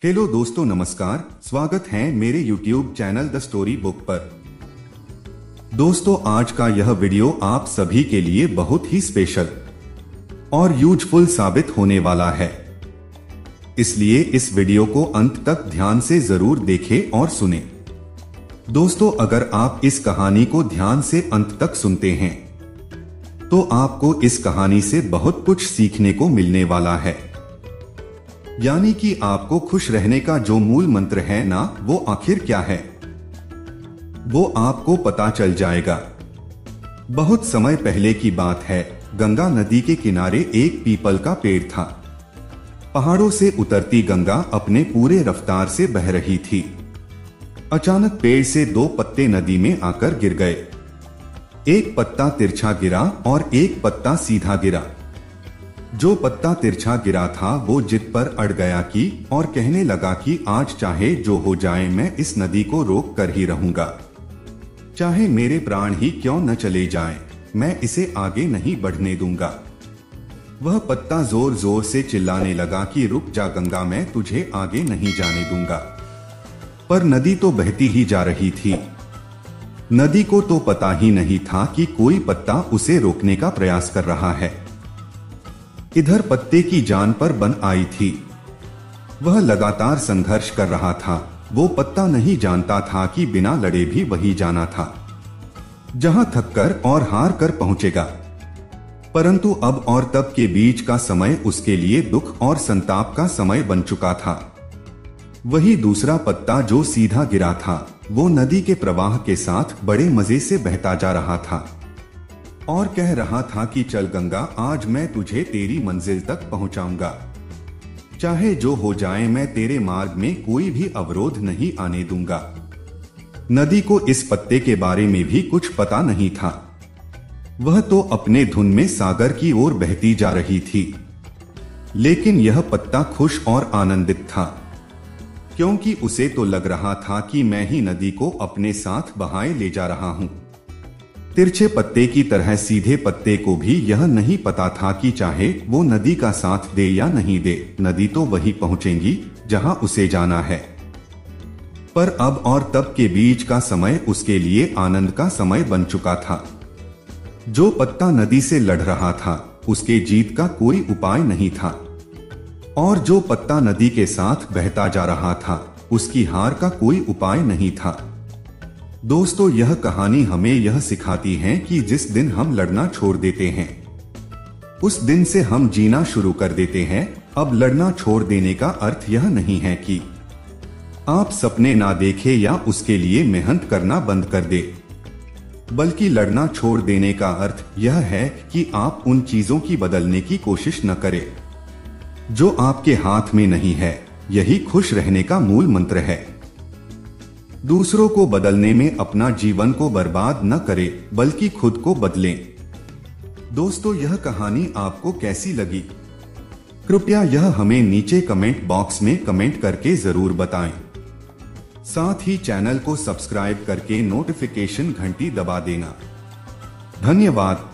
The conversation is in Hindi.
हेलो दोस्तों, नमस्कार। स्वागत है मेरे YouTube channel the story book पर। दोस्तों, आज का यह वीडियो आप सभी के लिए बहुत ही स्पेशल और यूजफुल साबित होने वाला है, इसलिए इस वीडियो को अंत तक ध्यान से जरूर देखें और सुनें। दोस्तों, अगर आप इस कहानी को ध्यान से अंत तक सुनते हैं तो आपको इस कहानी से बहुत कुछ सीखने को मिलने वाला है। यानी कि आपको खुश रहने का जो मूल मंत्र है ना, वो आखिर क्या है वो आपको पता चल जाएगा। बहुत समय पहले की बात है। गंगा नदी के किनारे एक पीपल का पेड़ था। पहाड़ों से उतरती गंगा अपने पूरे रफ्तार से बह रही थी। अचानक पेड़ से दो पत्ते नदी में आकर गिर गए। एक पत्ता तिरछा गिरा और एक पत्ता सीधा गिरा। जो पत्ता तिरछा गिरा था वो जिद पर अड़ गया कि और कहने लगा कि आज चाहे जो हो जाए, मैं इस नदी को रोक कर ही रहूंगा। चाहे मेरे प्राण ही क्यों न चले जाएं, मैं इसे आगे नहीं बढ़ने दूंगा। वह पत्ता जोर जोर से चिल्लाने लगा कि रुक जा गंगा, मैं तुझे आगे नहीं जाने दूंगा। पर नदी तो बहती ही जा रही थी। नदी को तो पता ही नहीं था कि कोई पत्ता उसे रोकने का प्रयास कर रहा है। इधर पत्ते की जान पर बन आई थी। वह लगातार संघर्ष कर रहा था। वो पत्ता नहीं जानता था कि बिना लड़े भी वही जाना था जहां थककर और हार कर पहुंचेगा। परंतु अब और तब के बीच का समय उसके लिए दुख और संताप का समय बन चुका था। वही दूसरा पत्ता जो सीधा गिरा था, वो नदी के प्रवाह के साथ बड़े मजे से बहता जा रहा था और कह रहा था कि चल गंगा, आज मैं तुझे तेरी मंजिल तक पहुंचाऊंगा। चाहे जो हो जाए, मैं तेरे मार्ग में कोई भी अवरोध नहीं आने दूंगा। नदी को इस पत्ते के बारे में भी कुछ पता नहीं था। वह तो अपने धुन में सागर की ओर बहती जा रही थी। लेकिन यह पत्ता खुश और आनंदित था, क्योंकि उसे तो लग रहा था कि मैं ही नदी को अपने साथ बहाए ले जा रहा हूं। तिरछे पत्ते की तरह सीधे पत्ते को भी यह नहीं पता था कि चाहे वो नदी का साथ दे या नहीं दे, नदी तो वही पहुंचेगी जहां उसे जाना है। पर अब और तब के बीच का समय उसके लिए आनंद का समय बन चुका था। जो पत्ता नदी से लड़ रहा था, उसके जीत का कोई उपाय नहीं था, और जो पत्ता नदी के साथ बहता जा रहा था, उसकी हार का कोई उपाय नहीं था। दोस्तों, यह कहानी हमें यह सिखाती है कि जिस दिन हम लड़ना छोड़ देते हैं, उस दिन से हम जीना शुरू कर देते हैं। अब लड़ना छोड़ देने का अर्थ यह नहीं है कि आप सपने ना देखें या उसके लिए मेहनत करना बंद कर दे, बल्कि लड़ना छोड़ देने का अर्थ यह है कि आप उन चीजों की बदलने की कोशिश न करें जो आपके हाथ में नहीं है। यही खुश रहने का मूल मंत्र है। दूसरों को बदलने में अपना जीवन को बर्बाद न करें, बल्कि खुद को बदलें। दोस्तों, यह कहानी आपको कैसी लगी, कृपया यह हमें नीचे कमेंट बॉक्स में कमेंट करके जरूर बताएं। साथ ही चैनल को सब्सक्राइब करके नोटिफिकेशन घंटी दबा देना। धन्यवाद।